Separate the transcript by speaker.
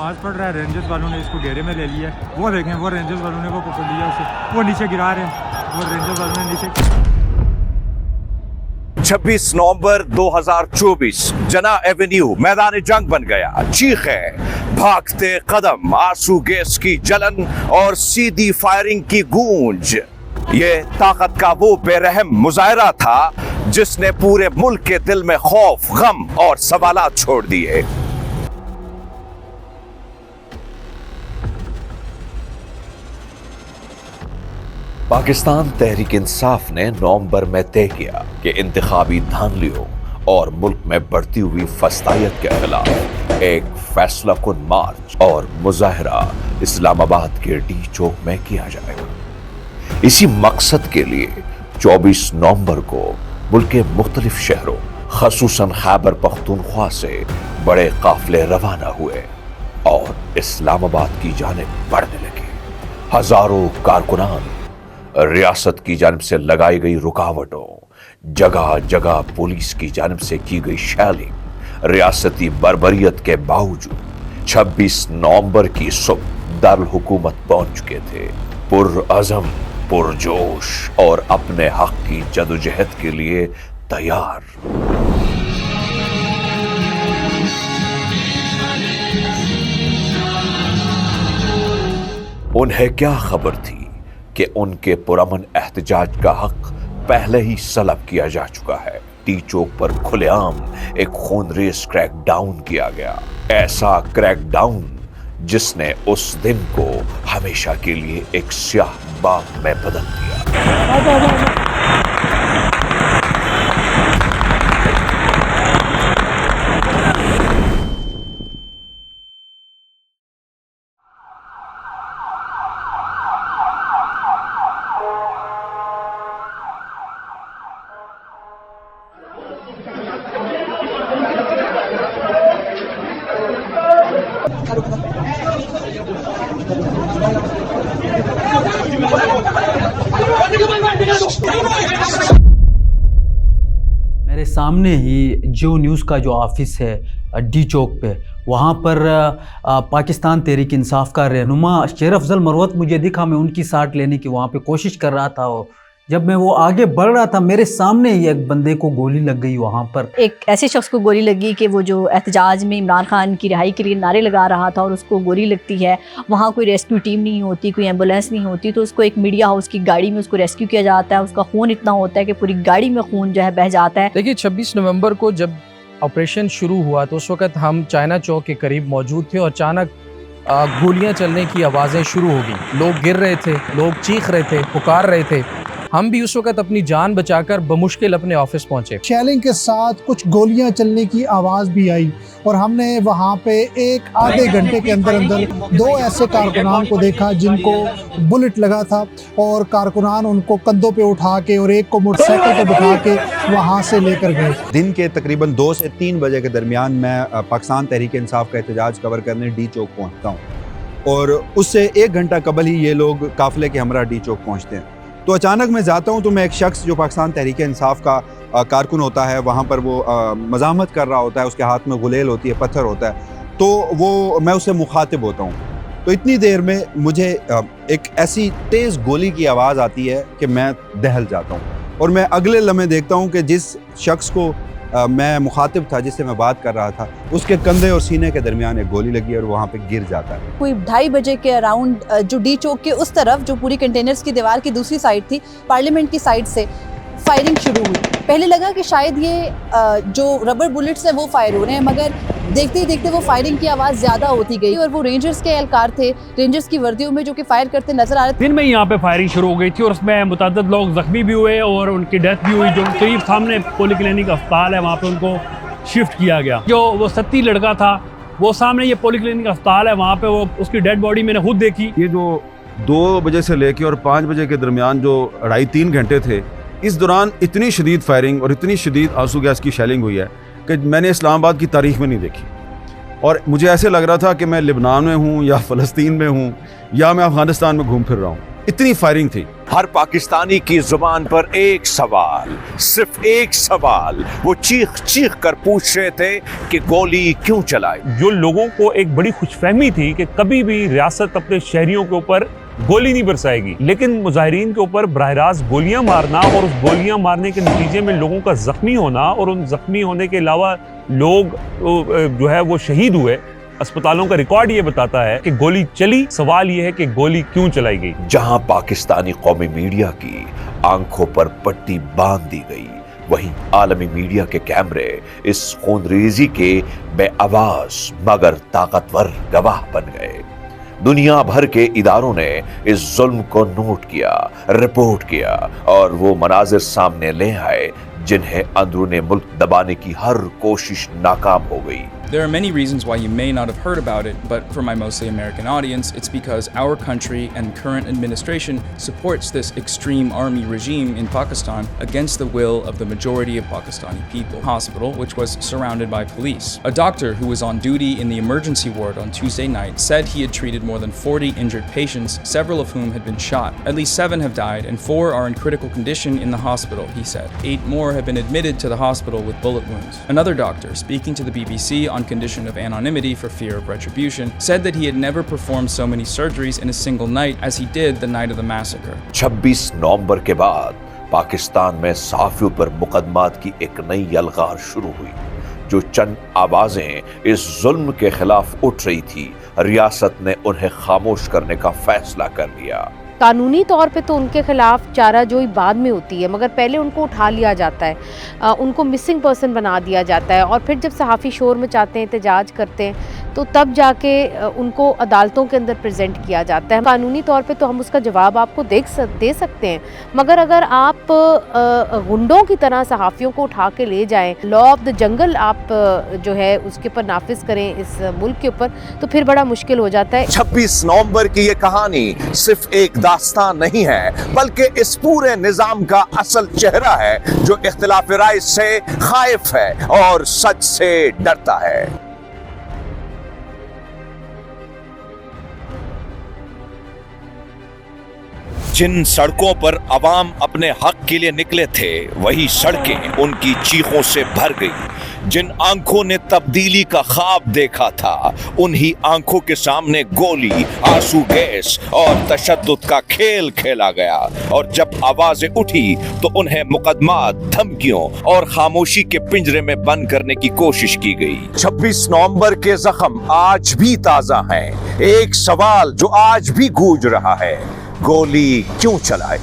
Speaker 1: नमाज पढ़ रहा है, रेंजर्स वालों ने इसको घेरे में ले लिया है। वो देखें, वो रेंजर्स वालों ने वो पकड़ लिया उसे, वो नीचे गिरा रहे हैं, वो रेंजर्स वालों ने नीचे।
Speaker 2: 26 नवंबर 2024 जना एवेन्यू मैदान जंग बन गया। चीखें, भागते कदम, आंसू गैस की जलन और सीधी फायरिंग की गूंज। ये ताकत का वो बेरहम मुजाहरा था जिसने पूरे मुल्क के दिल में खौफ, गम और सवालात छोड़ दिए। पाकिस्तान तहरीक इंसाफ ने नवंबर में तय किया कि इंतखाबी धांधलियों और मुल्क में बढ़ती हुई फसादियत के खिलाफ एक फैसला कुन मार्च और मुजाहरा इस्लामाबाद के डी चौक में किया जाएगा। इसी मकसद के लिए 24 नवंबर को मुल्क के मुख्तलिफ शहरों, खसूसन खैबर पख्तूनख्वा से बड़े काफिले रवाना हुए और इस्लामाबाद की जानिब बढ़ने लगे। हजारों कारकुनान रियासत की जानिब से लगाई गई रुकावटों, जगह जगह पुलिस की जानिब से की गई शैलिंग, रियासती बर्बरियत के बावजूद 26 नवंबर की सुबह दारुल हुकूमत पहुंच चुके थे, पुरअज़म, पुरजोश और अपने हक की जदोजहद के लिए तैयार। उन्हें क्या खबर थी कि उनके पुरअमन एहतजाज का हक पहले ही सलब किया जा चुका है। टी चौक पर खुलेआम एक खूनरेज क्रैकडाउन किया गया, ऐसा क्रैकडाउन जिसने उस दिन को हमेशा के लिए एक स्याह बाग में बदल दिया।
Speaker 3: मेरे सामने ही जियो न्यूज़ का जो ऑफिस है डी चौक पे, वहाँ पर पाकिस्तान तहरीक इंसाफ का रहनुमा शेर अफजल मरवत मुझे दिखा। मैं उनकी साथ लेने की वहाँ पे कोशिश कर रहा था। जब मैं वो आगे बढ़ रहा था, मेरे सामने ही एक बंदे को गोली लग गई। वहाँ पर
Speaker 4: एक ऐसे शख्स को गोली लगी कि वो जो एहतजाज में इमरान खान की रिहाई के लिए नारे लगा रहा था और उसको गोली लगती है। वहाँ कोई रेस्क्यू टीम नहीं होती, कोई एम्बुलेंस नहीं होती, तो उसको एक मीडिया हाउस की गाड़ी में उसको रेस्क्यू किया जाता है। उसका खून इतना होता है कि पूरी गाड़ी में खून जो है बह जाता है।
Speaker 5: देखिए, 26 नवंबर को जब ऑपरेशन शुरू हुआ तो उस वक्त हम चाइना चौक के करीब मौजूद थे और अचानक गोलियां चलने की आवाज़ें शुरू हो गई। लोग गिर रहे थे, लोग चीख रहे थे, पुकार रहे थे। हम भी उस वक्त अपनी जान बचाकर बमुश्किल अपने ऑफिस पहुंचे।
Speaker 6: शैलिंग के साथ कुछ गोलियां चलने की आवाज़ भी आई और हमने वहां पे एक आधे घंटे के अंदर अंदर 2 ऐसे कारकुनान को देखा जिनको बुलेट लगा था और कारकुनान उनको कंधों पे उठा के और एक को मोटरसाइकिल पे बिठा के वहां से लेकर गए।
Speaker 7: दिन के तकरीबन 2 से 3 बजे के दरमियान मैं पाकिस्तान तहरीक इंसाफ का एहतजाज कवर करने डी चौक पहुँचता हूँ और उससे 1 घंटा कबल ही ये लोग काफिले के हमरा डी चौक पहुँचते हैं। तो अचानक मैं जाता हूं तो मैं एक शख्स जो पाकिस्तान तहरीक इंसाफ का कारकुन होता है, वहां पर वो मज़ाहमत कर रहा होता है, उसके हाथ में गुलेल होती है, पत्थर होता है, तो वो मैं उससे मुखातिब होता हूं। तो इतनी देर में मुझे एक ऐसी तेज़ गोली की आवाज़ आती है कि मैं दहल जाता हूं और मैं अगले लम्हे देखता हूं कि जिस शख्स को मैं मुखातिब था, जिससे मैं बात कर रहा था, उसके कंधे और सीने के दरमियान एक गोली लगी और वहाँ पे गिर जाता है।
Speaker 8: कोई 2:30 बजे के अराउंड जो डी चौक के उस तरफ, जो पूरी कंटेनर्स की दीवार की दूसरी साइड थी, पार्लियामेंट की साइड से फायरिंग शुरू हुई। पहले लगा कि शायद ये जो रबर बुलेट्स हैं वो फायर हो रहे हैं, मगर देखते ही देखते वो फायरिंग की आवाज़ ज़्यादा होती गई और वो रेंजर्स के एहलकार थे, रेंजर्स की वर्दियों में, जो कि फायर करते नजर आ रहे थे।
Speaker 9: दिन में यहाँ पे फायरिंग शुरू हो गई थी और उसमें मुतअद्दिद लोग जख्मी भी हुए और उनकी डेथ भी हुई। जो करीब सामने पॉलीक्लिनिक अस्पताल है, वहाँ पे उनको शिफ्ट किया गया। जो वो 37 लड़का था, वो सामने ये पॉलीक्लिनिक अस्पताल है, वहाँ पे वो उसकी डेड बॉडी मैंने खुद देखी।
Speaker 10: ये जो 2 बजे से लेके और 5 बजे के दरमियान जो 2.5-3 घंटे थे, इस दौरान इतनी शदीद फायरिंग और इतनी शदीद आंसू गैस की शेलिंग हुई है कि मैंने इस्लामाबाद की तारीख में नहीं देखी। और मुझे ऐसे लग रहा था कि मैं लिबनान में हूँ या फ़लस्तीन में हूँ या मैं अफ़गानिस्तान में घूम फिर रहा हूँ। इतनी फायरिंग थी।
Speaker 2: हर पाकिस्तानी की जुबान पर एक सवाल, सिर्फ एक सवाल, वो चीख चीख कर पूछ रहे थे कि गोली क्यों चलाई।
Speaker 9: जो लोगों को एक बड़ी खुशफहमी थी कि कभी भी रियासत अपने शहरियों के ऊपर गोली नहीं बरसाएगी, लेकिन मुजाहिरीन के ऊपर बराह रास्त गोलियां मारना और उस गोलियां मारने के नतीजे में लोगों का जख्मी होना और उन जख्मी होने के अलावा लोग जो है वो शहीद हुए, अस्पतालों का रिकॉर्ड ये बताता है कि गोली चली। सवाल ये है कि गोली क्यों चलाई गई।
Speaker 2: जहां पाकिस्तानी कौमी मीडिया की आंखों पर पट्टी बांध दी गई, वहीं आलमी मीडिया के कैमरे इस खूनरेजी के बेआवाज मगर ताकतवर गवाह बन गए। दुनिया भर के इदारों ने इस जुल्म को नोट किया, रिपोर्ट किया और वो मनाजिर सामने ले आए जिन्हें अंदरूने मुल्क दबाने की हर कोशिश नाकाम हो गई।
Speaker 11: There are many reasons why you may not have heard about it, but for my mostly American audience, it's because our country and current administration supports this extreme army regime in Pakistan against the will of the majority of Pakistani people. Hospital, which was surrounded by police. A doctor who was on duty in the emergency ward on Tuesday night said he had treated more than 40 injured patients, several of whom had been shot. At least 7 have died and 4 are in critical condition in the hospital, he said. 8 more have been admitted to the hospital with bullet wounds. Another doctor, speaking to the BBC on condition of anonymity for fear of retribution, said that he had never performed so many surgeries in a single night as he did the night of the massacre.
Speaker 2: 26 नवंबर के बाद पाकिस्तान में सहाफियों पर मुकदमात की एक नई यलगार शुरू हुई। जो चंद आवाजें इस जुल्म के खिलाफ उठ रही थी, रियासत ने उन्हें खामोश करने का फैसला कर लिया।
Speaker 12: कानूनी तौर पे तो उनके खिलाफ चाराजोई बाद में होती है, मगर पहले उनको उठा लिया जाता है, उनको मिसिंग पर्सन बना दिया जाता है और फिर जब सहाफ़ी शोर मचाते हैं, एहतजाज करते हैं, तो तब जाके उनको अदालतों के अंदर प्रेजेंट किया जाता है। कानूनी तौर पे तो हम उसका जवाब आपको दे सकते हैं, मगर अगर आप गुंडों की तरह सहाफ़ियों को उठा के ले जाएं, लॉ ऑफ द जंगल आप जो है उसके ऊपर नाफिज करें इस मुल्क के ऊपर, तो फिर बड़ा मुश्किल हो जाता है।
Speaker 2: 26 नवंबर की ये कहानी सिर्फ एक दास्तान नहीं है, बल्कि इस पूरे निजाम का असल चेहरा है जो इख्तिलाफ राय से खाइफ है और सच से डरता है। जिन सड़कों पर अवाम अपने हक के लिए निकले थे, वही सड़कें उनकी चीखों से भर गई। जिन आंखों ने तब्दीली का ख्वाब देखा था, उन्हीं आंखों के सामने गोली, आंसू गैस और तशद्दुद का खेल खेला गया। और जब आवाजें उठी तो उन्हें मुकदमात, धमकियों और खामोशी के पिंजरे में बंद करने की कोशिश की गई। 26 नवंबर के जख्म आज भी ताजा हैं। एक सवाल जो आज भी गूंज रहा है, गोली क्यों चलाई?